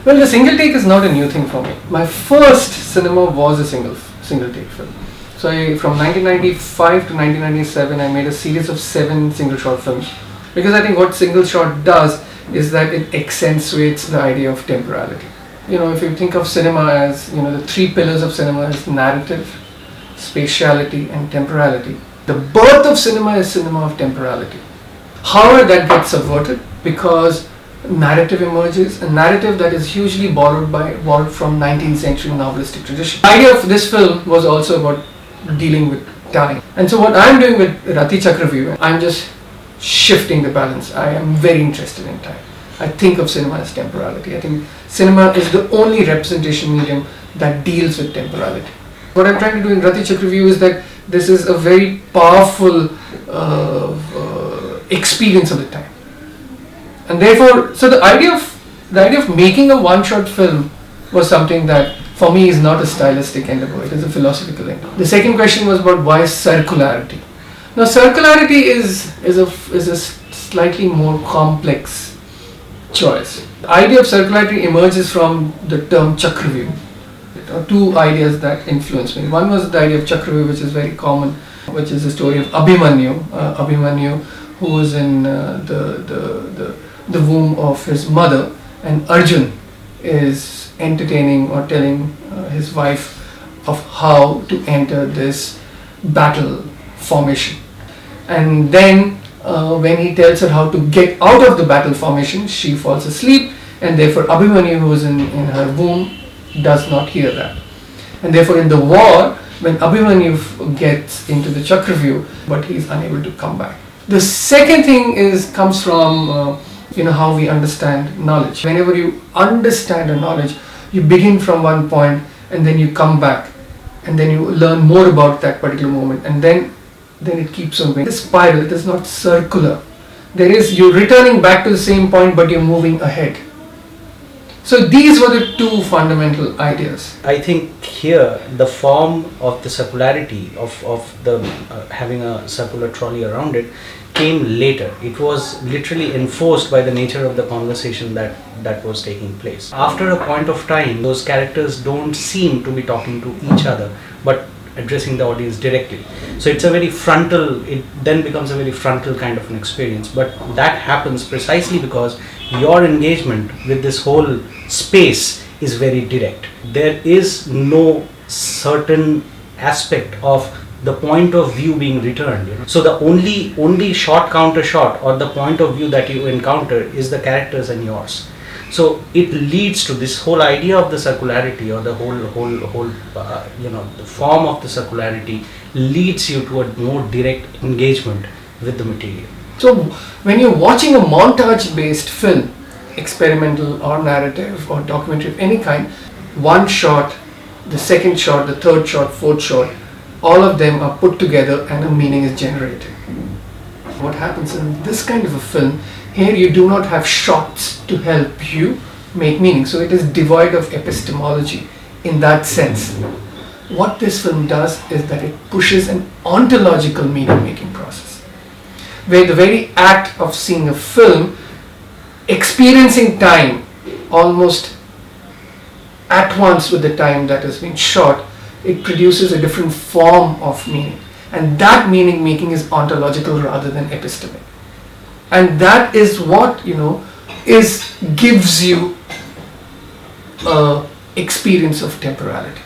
Well, the single take is not a new thing for me. My first cinema was a single take film. So from 1995 to 1997, I made a series of 7 single shot films. Because I think what single shot does is that it accentuates the idea of temporality. If you think of cinema as, the 3 pillars of cinema is narrative, spatiality and temporality. The birth of cinema is cinema of temporality. However, that gets subverted because narrative emerges, a narrative that is hugely borrowed from 19th century novelistic tradition. The idea of this film was also about dealing with time. And so what I'm doing with Rati Chakravyuh, I'm just shifting the balance. I am very interested in time. I think of cinema as temporality. I think cinema is the only representation medium that deals with temporality. What I'm trying to do in Rati Chakravyuh is that this is a very powerful experience of the time. And therefore, so the idea of making a one-shot film was something that for me is not a stylistic endeavor, it is a philosophical endeavor. The second question was about why circularity. Now circularity is a slightly more complex choice. The idea of circularity emerges from the term Chakravyuh. There are 2 ideas that influenced me. One was the idea of Chakravyuh, which is very common, which is the story of Abhimanyu, who was in the womb of his mother, and Arjun is entertaining or telling his wife of how to enter this battle formation. And then when he tells her how to get out of the battle formation, she falls asleep, and therefore Abhimanyu, who is in her womb, does not hear that. And therefore in the war, when Abhimanyu gets into the Chakravyuh, but he is unable to come back. The second thing comes from how we understand knowledge. Whenever you understand a knowledge, you begin from one point and then you come back and then you learn more about that particular moment, and then it keeps on going. It's spiral, it is not circular. You're returning back to the same point, but you're moving ahead. So these were the 2 fundamental ideas. I think here the form of the circularity of the having a circular trolley around it came later. It was literally enforced by the nature of the conversation that was taking place. After a point of time, those characters don't seem to be talking to each other, but addressing the audience directly. So it then becomes a very frontal kind of an experience. But that happens precisely because your engagement with this whole space is very direct. There is no certain aspect of the point of view being returned. So the only shot counter shot or the point of view that you encounter is the characters and yours. So it leads to this whole idea of the circularity, or the whole the form of the circularity leads you to a more direct engagement with the material. So when you're watching a montage-based film, experimental or narrative or documentary of any kind, one shot, the second shot, the third shot, fourth shot, all of them are put together and a meaning is generated. What happens in this kind of a film, here you do not have shots to help you make meaning. So it is devoid of epistemology in that sense. What this film does is that it pushes an ontological meaning making process, where the very act of seeing a film, experiencing time almost at once with the time that has been shot, it produces a different form of meaning. And that meaning making is ontological rather than epistemic. And that is what, gives you a experience of temporality.